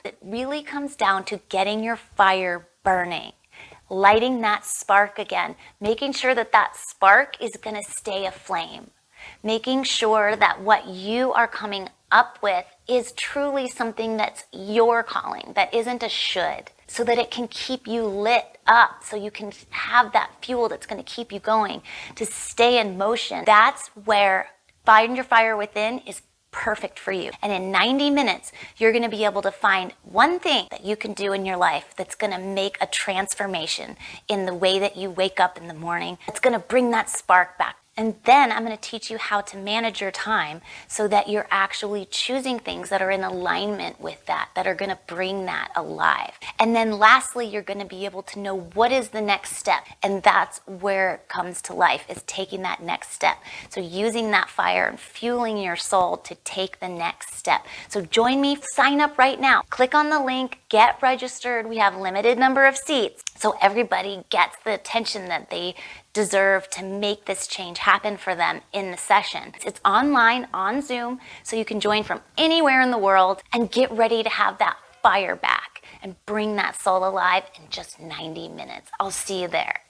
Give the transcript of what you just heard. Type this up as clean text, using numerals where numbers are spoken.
It really comes down to getting your fire burning, lighting that spark again, making sure that that spark is going to stay aflame, making sure that what you are coming up with is truly something that's your calling, that isn't a should, so that it can keep you lit up, so you can have that fuel that's going to keep you going, to stay in motion. That's where Find Your Fire Within is perfect for you. And in 90 minutes, you're going to be able to find one thing that you can do in your life that's going to make a transformation in the way that you wake up in the morning. It's going to bring that spark back. And then I'm going to teach you how to manage your time so that you're actually choosing things that are in alignment with that are going to bring that alive. And then lastly, you're going to be able to know what is the next step. And that's where it comes to life, is taking that next step. So using that fire and fueling your soul to take the next step. So join me, sign up right now. Click on the link, get registered. We have a limited number of seats, so everybody gets the attention that they deserve to make this change happen for them in the session. It's online on Zoom, so you can join from anywhere in the world and get ready to have that fire back and bring that soul alive in just 90 minutes. I'll see you there.